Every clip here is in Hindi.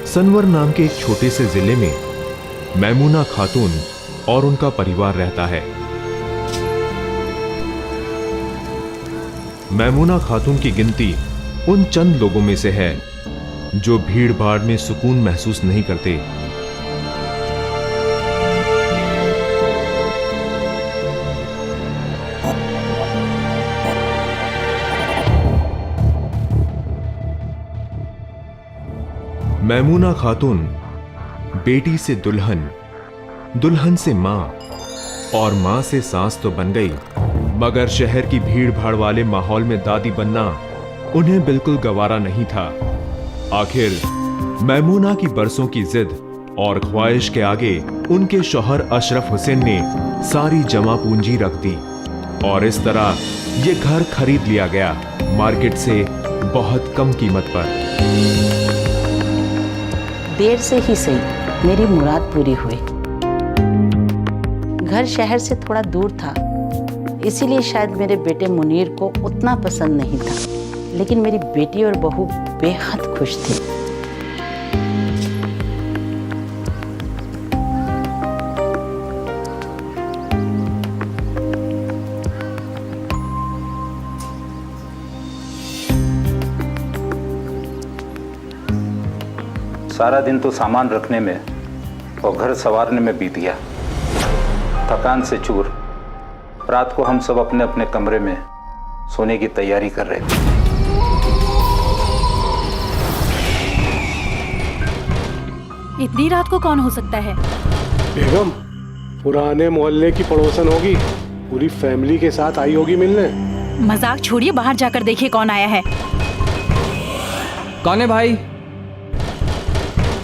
सनवर नाम के एक छोटे से जिले में मैमूना खातून और उनका परिवार रहता है। मैमूना खातून की गिनती उन चंद लोगों में से है जो भीड़ भाड़ में सुकून महसूस नहीं करते। मैमूना खातून बेटी से दुल्हन, दुल्हन से मां और मां से सास तो बन गई, मगर शहर की भीड़ भाड़ वाले माहौल में दादी बनना उन्हें बिल्कुल गवारा नहीं था। आखिर मैमूना की बरसों की जिद और ख्वाहिश के आगे उनके शौहर अशरफ हुसैन ने सारी जमा पूंजी रख दी और इस तरह ये घर खरीद लिया गया, मार्केट से बहुत कम कीमत पर। देर से ही सही मेरी मुराद पूरी हुई। घर शहर से थोड़ा दूर था, इसीलिए शायद मेरे बेटे मुनीर को उतना पसंद नहीं था, लेकिन मेरी बेटी और बहू बेहद खुश थी। सारा दिन तो सामान रखने में और घर संवारने में बीत गया, थकान से चूर। रात को हम सब अपने अपने कमरे में सोने की तैयारी कर रहे थे। इतनी रात को कौन हो सकता है? बेगम, पुराने मोहल्ले की पड़ोसन होगी, पूरी फैमिली के साथ आई होगी मिलने। मजाक छोड़िए, बाहर जाकर देखिए कौन आया है। कौन है भाई?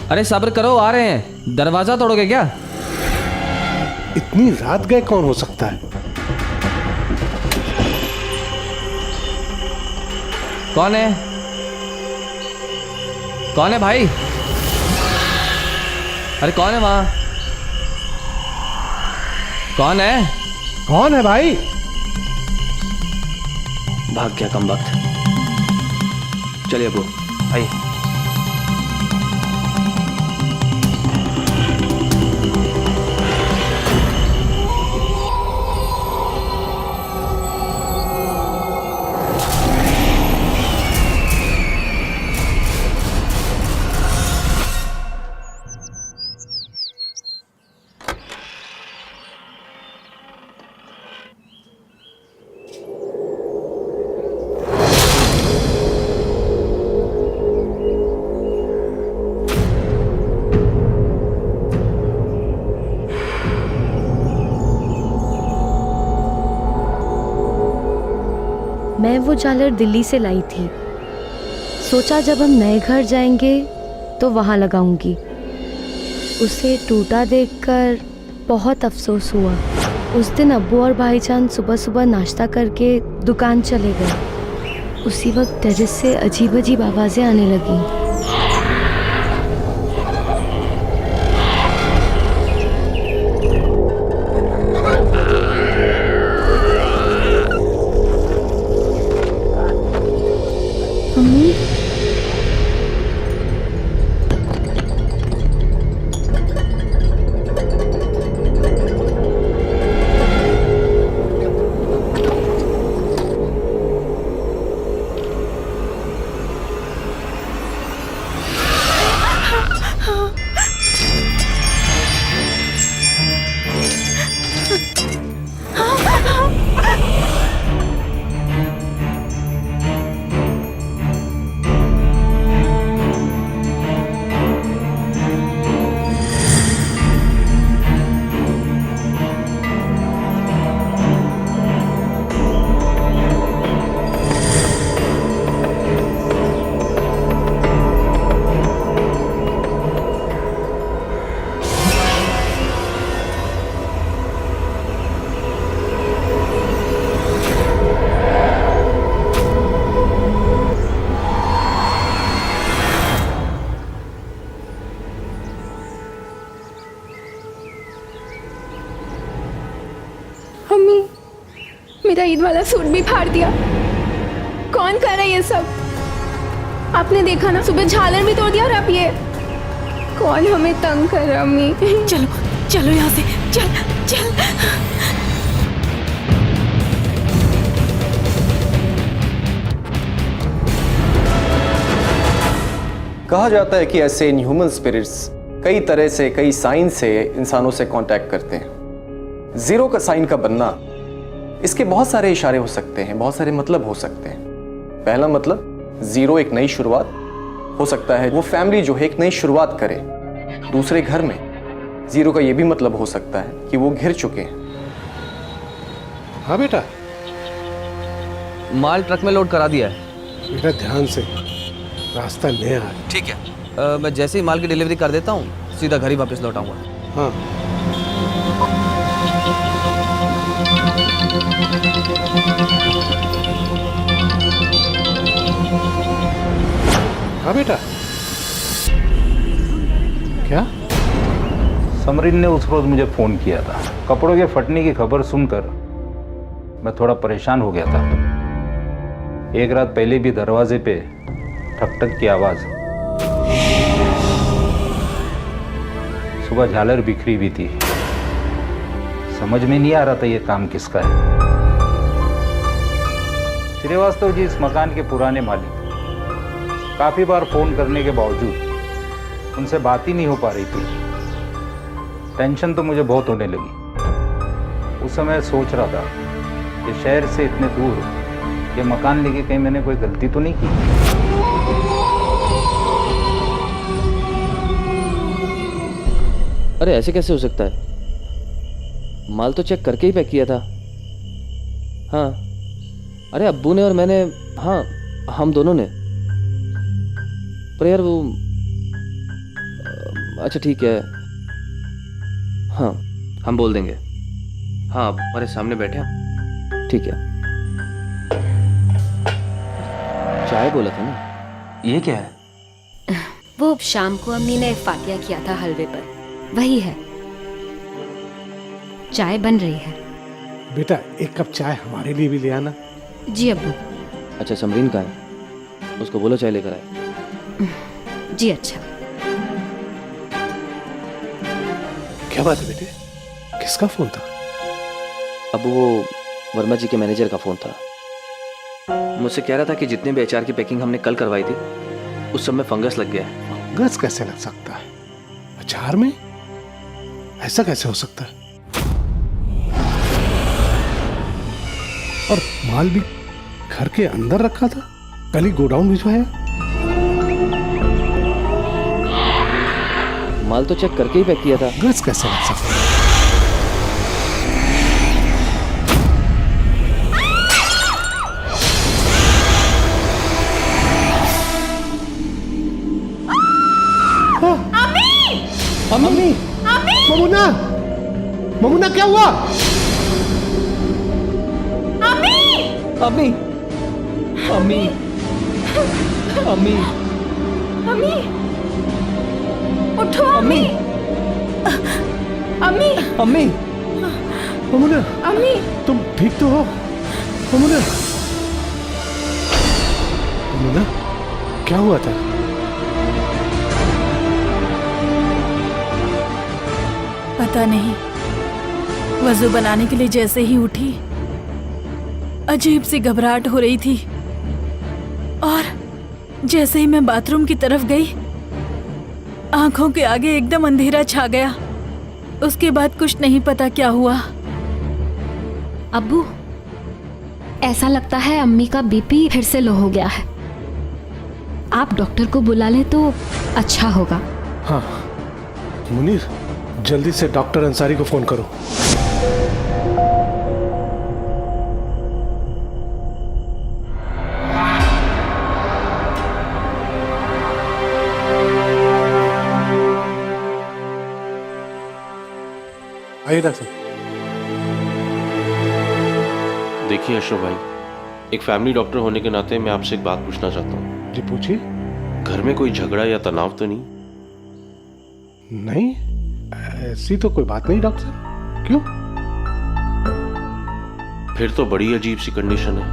अरे सब्र करो, आ रहे हैं। दरवाजा तोड़ोगे क्या? इतनी रात गए कौन हो सकता है? कौन है? कौन है भाई? अरे कौन है वहां? कौन है? कौन है भाई? भाग गया कम वक्त। चलिए अबू भाई। मैं वो झालर दिल्ली से लाई थी। सोचा जब हम नए घर जाएंगे तो वहाँ लगाऊंगी। उसे टूटा देखकर बहुत अफसोस हुआ। उस दिन अब्बू और भाईजान सुबह सुबह नाश्ता करके दुकान चले गए। उसी वक्त टेरेस से अजीब अजीब आवाज़ें आने लगीं। मेरा ईद वाला सूट भी फाड़ दिया। कौन कर रहा है ये सब? आपने देखा ना, सुबह झालर भी तोड़ दिया और अब ये। कौन हमें तंग कर रहा अम्मी? चलो चलो यहाँ से, चल चल। कहा जाता है कि ऐसे इनह्यूमन स्पिरिट्स कई तरह से, कई साइन से इंसानों से कांटेक्ट करते हैं। जीरो का साइन का बनना, इसके बहुत सारे इशारे हो सकते हैं, बहुत सारे मतलब हो सकते हैं। पहला मतलब, जीरो एक नई शुरुआत हो सकता है, वो फैमिली जो है एक नई शुरुआत करे दूसरे घर में। जीरो का यह भी मतलब हो सकता है कि वो घिर चुके हैं। हाँ बेटा। माल ट्रक में लोड करा दिया है। बेटा ध्यान से, रास्ता नया है। ठीक है, मैं जैसे ही माल की डिलीवरी कर देता हूँ सीधा घर ही वापस लौट आऊंगा। हाँ। हाँ बेटा। क्या? समरीन ने उस रोज मुझे फोन किया था। कपड़ों के फटने की खबर सुनकर मैं थोड़ा परेशान हो गया था। एक रात पहले भी दरवाजे पे ठक ठक की आवाज, सुबह झालर बिखरी हुई थी। समझ में नहीं आ रहा था ये काम किसका है। श्रीवास्तव जी इस मकान के पुराने मालिक। काफी बार फोन करने के बावजूद उनसे बात ही नहीं हो पा रही थी। टेंशन तो मुझे बहुत होने लगी। उस समय सोच रहा था कि शहर से इतने दूर ये मकान लेके कहीं मैंने कोई गलती तो नहीं की। अरे ऐसे कैसे हो सकता है? माल तो चेक करके ही पैक किया था। हाँ, अरे अब्बू ने और मैंने, हाँ हम दोनों ने। पर यार वो, अच्छा ठीक है, हाँ हम बोल देंगे। हाँ अब हमारे सामने बैठे हैं, ठीक है। चाय बोला था ना, ये क्या है? वो शाम को अम्मी ने फातिया किया था हलवे पर, वही है। चाय बन रही है। बेटा एक कप चाय हमारे लिए भी ले आना। जी अब्बू। अच्छा समरीन का है, उसको बोलो चाय लेकर आए। जी अच्छा। क्या बात है बेटे, किसका फोन था? अब वो वर्मा जी के मैनेजर का फोन था। मुझसे कह रहा था कि जितने भी एचआर की पैकिंग हमने कल करवाई थी उस सब में फंगस लग गया है। फंगस कैसे लग सकता है अचार में? ऐसा कैसे हो सकता है? और माल भी घर के अंदर रखा था, कल ही गोडाउन भिजवाया। माल तो चेक करके ही पैक किया था। फंगस कैसे लग सकता है? मम्मी, ममुना, ममुना क्या हुआ? अम्मी, अम्मी, अम्मी, अम्मी, उठो अम्मी, अम्मी, अम्मी, ममुना, अम्मी, तुम ठीक तो हो? ममुना, ममुना, क्या हुआ था? पता नहीं, वजू बनाने के लिए जैसे ही उठी अजीब सी घबराहट हो रही थी, और जैसे ही मैं बाथरूम की तरफ गई आंखों के आगे एकदम अंधेरा छा गया। उसके बाद कुछ नहीं पता क्या हुआ। अब्बू, ऐसा लगता है अम्मी का बीपी फिर से लो हो गया है। आप डॉक्टर को बुला लें तो अच्छा होगा। हाँ मुनीर, जल्दी से डॉक्टर अंसारी को फोन करो। आइए डॉक्टर। देखिए अशोक भाई, एक फैमिली डॉक्टर होने के नाते मैं आपसे एक बात पूछना चाहता हूँ। जी पूछिए। घर में कोई झगड़ा या तनाव तो नहीं? नहीं, ऐसी तो कोई बात नहीं डॉक्टर साहब। क्यों? फिर तो बड़ी अजीब सी कंडीशन है।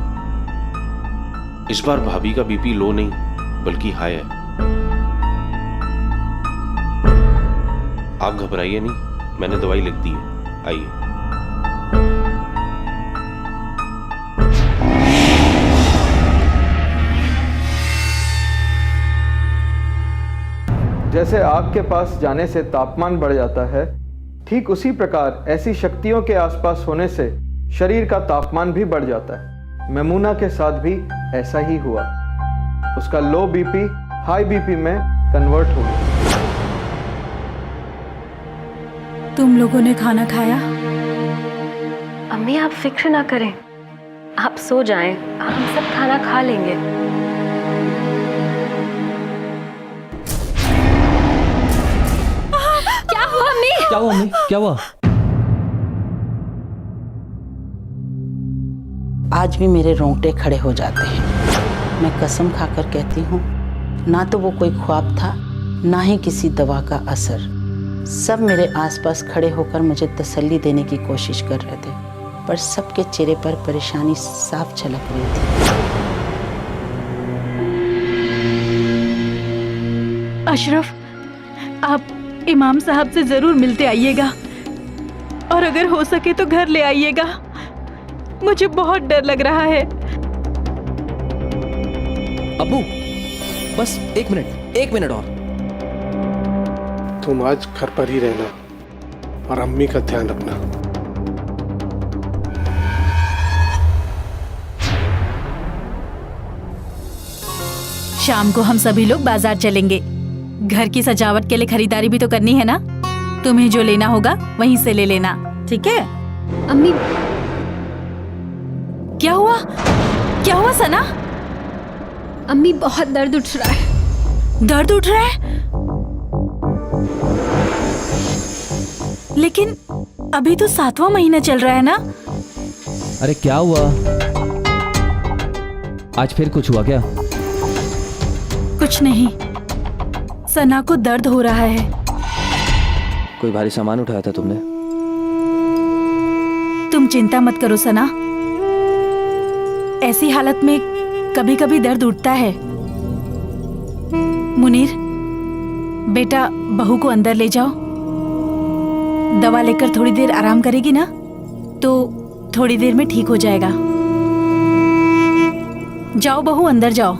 इस बार भाभी का बीपी लो नहीं बल्कि हाई है। आप घबराइए नहीं, मैंने दवाई लिख दी है, आइए। जैसे आग के पास जाने से तापमान बढ़ जाता है, ठीक उसी प्रकार ऐसी शक्तियों के आसपास होने से शरीर का तापमान भी बढ़ जाता है। मैमूना के साथ भी ऐसा ही हुआ। उसका लो बीपी हाई बीपी में कन्वर्ट हो गया। तुम लोगों ने खाना खाया? अम्मी आप फिक्र ना करें, आप सो जाएं, हम सब खाना खा लेंगे। क्या हुआ अम्मी? क्या हुआ अम्मी? क्या हुआ? आज भी मेरे रोंगटे खड़े हो जाते हैं। मैं कसम खाकर कहती हूँ, ना तो वो कोई ख्वाब था, ना ही किसी दवा का असर। सब मेरे आसपास खड़े होकर मुझे तसल्ली देने की कोशिश कर रहे थे, पर सबके चेहरे पर परेशानी साफ झलक रही थी। अशरफ, आप इमाम साहब से जरूर मिलते आइएगा, और अगर हो सके तो घर ले आइएगा। मुझे बहुत डर लग रहा है। अब्बू, बस एक मिनट और। तुम आज घर पर ही रहना और अम्मी का ध्यान रखना। शाम को हम सभी लोग बाजार चलेंगे। घर की सजावट के लिए खरीदारी भी तो करनी है ना। तुम्हें जो लेना होगा वहीं से ले लेना, ठीक है? अम्मी क्या हुआ? क्या हुआ सना? अम्मी बहुत दर्द उठ रहा है। दर्द उठ रहा है? लेकिन अभी तो 7वां महीना चल रहा है ना। अरे क्या हुआ? आज फिर कुछ हुआ क्या? कुछ नहीं, सना को दर्द हो रहा है। कोई भारी सामान उठाया था तुमने? तुम चिंता मत करो सना, ऐसी हालत में कभी कभी दर्द उठता है। मुनीर बेटा, बहू को अंदर ले जाओ। दवा लेकर थोड़ी देर आराम करेगी ना, तो थोड़ी देर में ठीक हो जाएगा। जाओ बहू, अंदर जाओ।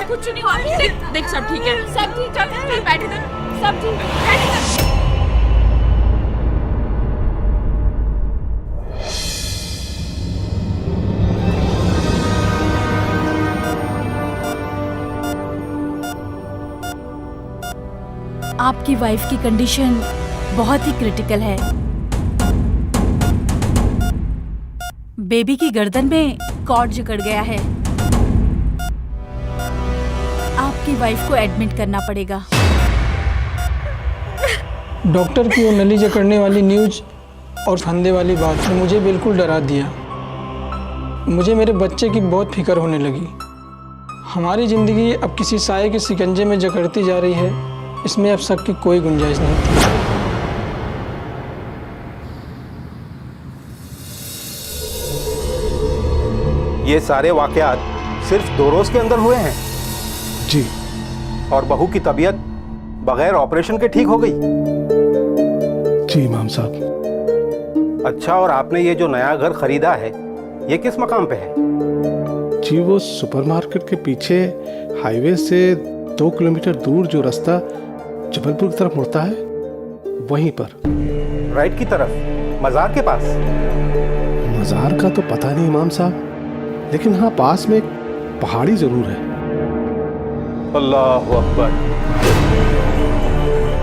कुछ नहीं हुआ। देख सब ठीक है, सब ठीक। चल बैठ इधर, सब ठीक है, बैठ इधर। आपकी वाइफ की कंडीशन बहुत ही क्रिटिकल है। बेबी की गर्दन में कॉर्ड जकड़ गया है। आपकी वाइफ को एडमिट करना पड़ेगा। डॉक्टर की वो नली जकड़ने वाली न्यूज़ और फंदे वाली बात ने मुझे बिल्कुल डरा दिया। मुझे मेरे बच्चे की बहुत फिक्र होने लगी। हमारी ज़िंदगी अब किसी साए के शिकंजे में जकड़ती जा रही है, इसमें अब शक की कोई गुंजाइश नहीं थी। ये सारे वाकयात सिर्फ 2 रोज के अंदर हुए हैं? जी। और बहू की तबीयत बगैर ऑपरेशन के ठीक हो गई? जी इमाम साहब। अच्छा, और आपने ये जो नया घर खरीदा है, ये किस मकाम पे है? जी वो सुपरमार्केट के पीछे हाईवे से 2 किलोमीटर दूर जो रास्ता जबलपुर की तरफ मुड़ता है, वहीं पर। राइट की तरफ, मजार के पास? मजार का तो पता नहीं इमाम साहब, लेकिन हाँ पास में एक पहाड़ी जरूर है। अल्लाह अकबर।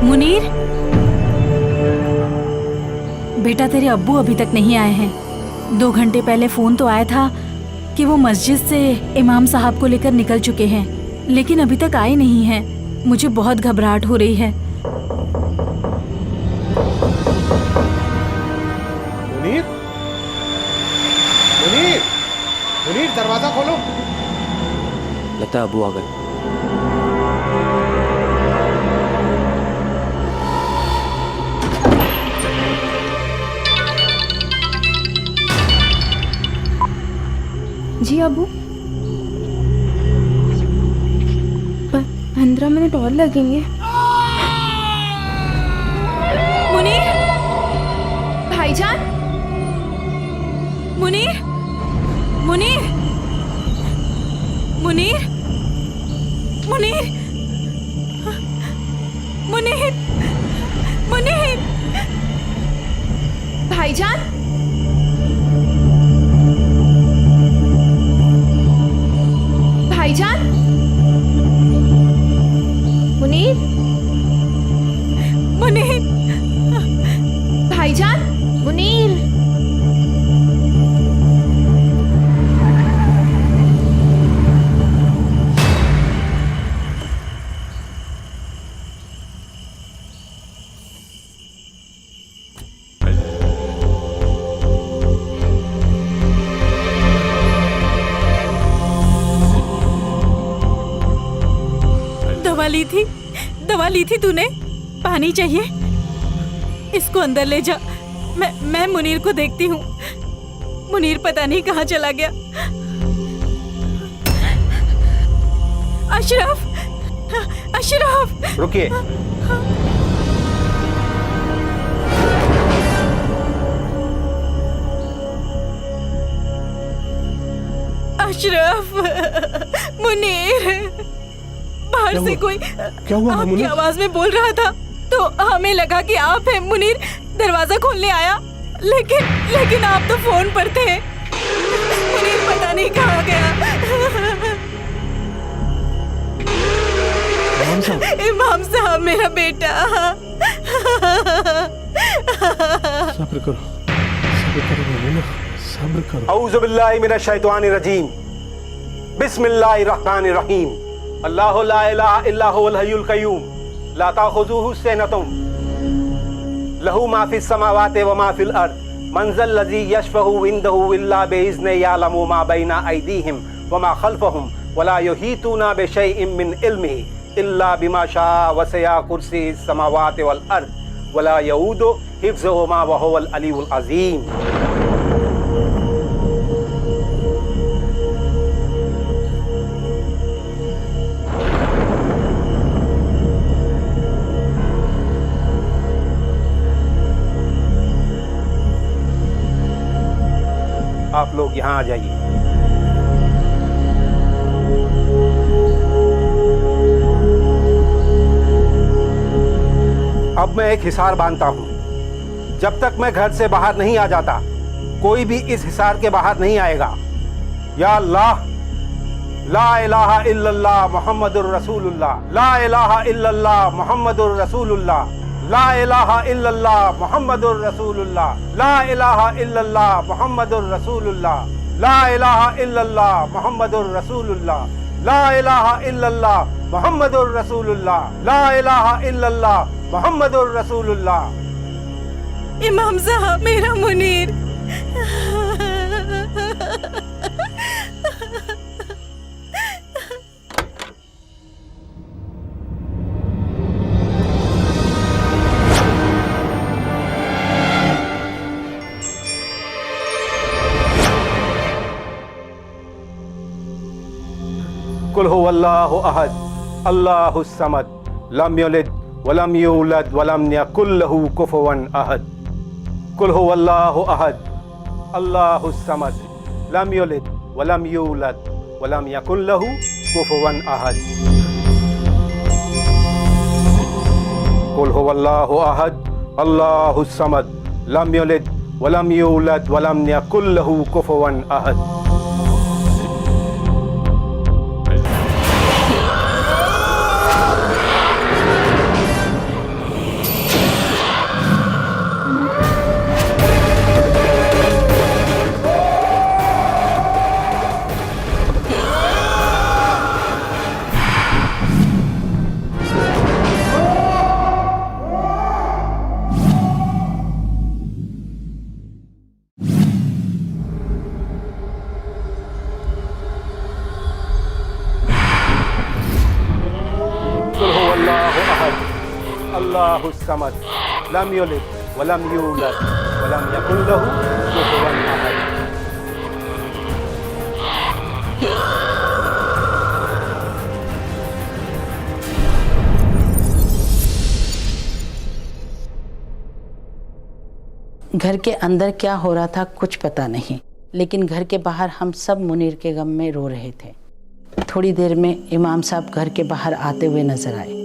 मुनीर, बेटा तेरे अब्बू अभी तक नहीं आए हैं। 2 घंटे पहले फोन तो आया था कि वो मस्जिद से इमाम साहब को लेकर निकल चुके हैं, लेकिन अभी तक आए नहीं हैं। मुझे बहुत घबराहट हो रही है। मुनीर, मुनीर, मुनीर दरवाजा खोलो। लगता है अब्बू आ गए। जी अबू, 15 मिनट और लगेंगे। मुनीर, भाईजान, मुनीर, मुनीर, मुनीर, मुनीर, मुनीर, मुनीर, भाईजान, भाईजान, मुनीर, मुनीर, भाईजान, मुनीर। दवा ली थी तूने? पानी चाहिए? इसको अंदर ले जा। मैं मुनीर को देखती हूँ। मुनीर पता नहीं कहाँ चला गया। अशरफ, अशरफ, रुकिए। अशरफ, मुनीर, बाहर से कोई क्या हुआ? आपकी आवाज में बोल रहा था तो हमें लगा कि आप हैं। मुनीर दरवाजा खोलने आया, लेकिन आप तो फोन पर थे। मुनीर पता नहीं कहाँ गया। इमाम साहब मेरा बेटा। सब्र करो, सब्र करो मुनीर, सब्र करो। औज़ु बिल्लाहि मिनश शैतानिर रजीम। बिस्मिल्लाहिर रहमानिर रहीम। अल्लाहु ला इलाहा इल्ला हुवल हय्युल क़य्यूम ला ताख़ुज़ुहु सिनतुन लहू मा फ़िस समावाति व मा फ़िल अर्द मन ज़ल्लज़ी यशफ़अु इंदहु इल्ला बिइज़्निही यअलमु मा बैना अयदीहिम व मा ख़ल्फ़हुम व ला युहीतूना बिशैइन मिन इल्मिही इल्ला बिमा शाअ वसिअ कुर्सियुहुस समावाति वल अर्द व ला यऊदुहु हिफ़्ज़ुहुमा व हुवल अलीयुल अज़ीम। आप लोग यहाँ आ जाइए। अब मैं एक हिसार बांधता हूँ। जब तक मैं घर से बाहर नहीं आ जाता, कोई भी इस हिसार के बाहर नहीं आएगा। या अल्लाह, ला इलाहा इल्लल्लाह मुहम्मदुर रसूलुल्लाह, ला इलाहा इल्लल्लाह मुहम्मदुर रसूलुल्लाह, ला इलाहा इल्लल्लाह मुहम्मदुर रसूलुल्लाह, ला इलाहा इल्लल्लाह मुहम्मदुर रसूलुल्लाह, ला इलाहा इल्लल्लाह मुहम्मदुर रसूलुल्लाह, ला इलाहा इल्लल्लाह मुहम्मदुर रसूलुल्लाह, ला इलाहा इल्लल्लाह मुहम्मदुर रसूलुल्लाह। इमाम साहब मेरा मुनीर। कुल हुवल्लाहु अहद अल्लाहुस समद लम यलिद वलम यूलद वलम यकुल लहू कुफुवन अहद। कुल हुवल्लाहु अहद अल्लाहुस समद लम यलिद वलम यूलद वलम यकुल लहू कुफुवन अहद। कुल हुवल्लाहु अहद अल्लाहुस समद लम यलिद वलम यूलद वलम यकुल लहू कुफुवन अहद। अल्लाहुस समद लम यलिद वलम यूलद वलम यकुल लहू कुफुवन अहद। घर के अंदर क्या हो रहा था कुछ पता नहीं, लेकिन घर के बाहर हम सब मुनीर के गम में रो रहे थे। थोड़ी देर में इमाम साहब घर के बाहर आते हुए नजर आए।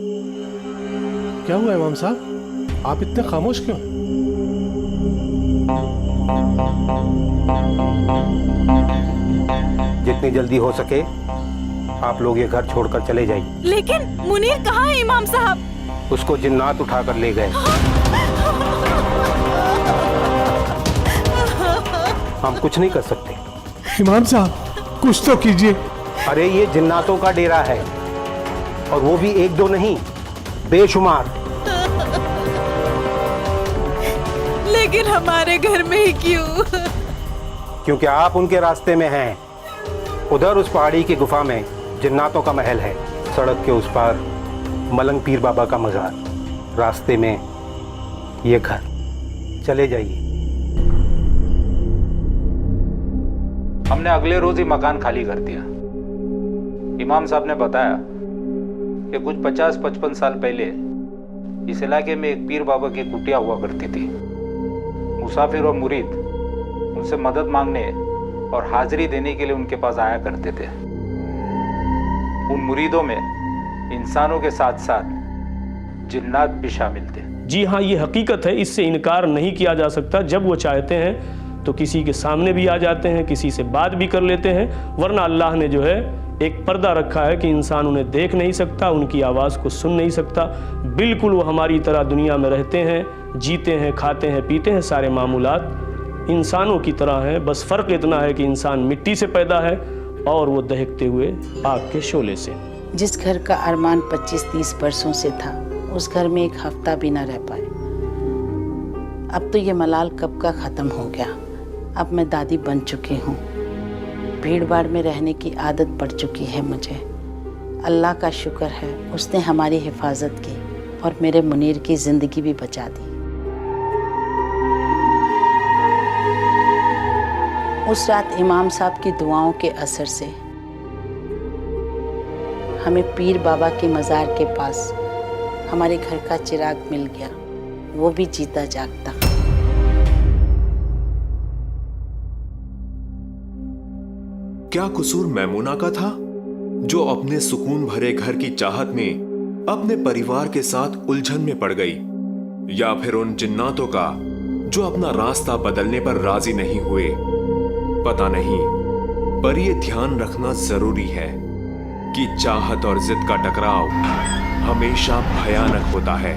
क्या हुआ इमाम साहब, आप इतने खामोश क्यों? जितनी जल्दी हो सके आप लोग ये घर छोड़कर चले जाइए। लेकिन मुनीर कहाँ है इमाम साहब? उसको जिन्नात उठाकर ले गए। हम कुछ नहीं कर सकते। इमाम साहब कुछ तो कीजिए। अरे ये जिन्नातों का डेरा है, और वो भी एक दो नहीं, बेशुमार। लेकिन हमारे घर में ही क्यों? क्योंकि आप उनके रास्ते में हैं। उधर उस पहाड़ी की गुफा में जिन्नातों का महल है, सड़क के उस पार मलंग पीर बाबा का मजार, रास्ते में ये घर। चले जाइए। हमने अगले रोज ही मकान खाली कर दिया। इमाम साहब ने बताया कि कुछ 50-55 साल पहले इस इलाके में एक पीर बाबा की कुटिया हुआ करती थी। मुसाफिर और मुरीद उनसे मदद मांगने और हाजिरी देने के लिए उनके पास आया करते थे। उन मुरीदों में इंसानों के साथ साथ जिन्नात भी शामिल थे। जी हाँ, ये हकीकत है, इससे इनकार नहीं किया जा सकता। जब वो चाहते हैं तो किसी के सामने भी आ जाते हैं, किसी से बात भी कर लेते हैं, वरना अल्लाह ने जो है एक पर्दा रखा है कि इंसान उन्हें देख नहीं सकता, उनकी आवाज़ को सुन नहीं सकता। बिल्कुल वो हमारी तरह दुनिया में रहते हैं, जीते हैं, खाते हैं, पीते हैं, सारे मामूलात इंसानों की तरह हैं। बस फ़र्क इतना है कि इंसान मिट्टी से पैदा है और वो दहकते हुए आग के शोले से। जिस घर का अरमान 25-30 वर्षों से था, उस घर में एक हफ्ता भी ना रह पाए। अब तो ये मलाल कब का ख़त्म हो गया। अब मैं दादी बन चुकी हूँ, भीड़ भाड़ में रहने की आदत पड़ चुकी है मुझे। अल्लाह का शुक्र है, उसने हमारी हिफाजत की और मेरे मुनीर की ज़िंदगी भी बचा दी। उस रात इमाम साहब की दुआओं के असर से हमें पीर बाबा के मज़ार के पास हमारे घर का चिराग मिल गया, वो भी जीता जागता। क्या कसूर मैमूना का था, जो अपने सुकून भरे घर की चाहत में अपने परिवार के साथ उलझन में पड़ गई, या फिर उन जिन्नातों का जो अपना रास्ता बदलने पर राजी नहीं हुए? पता नहीं, पर यह ध्यान रखना जरूरी है कि चाहत और जिद का टकराव हमेशा भयानक होता है।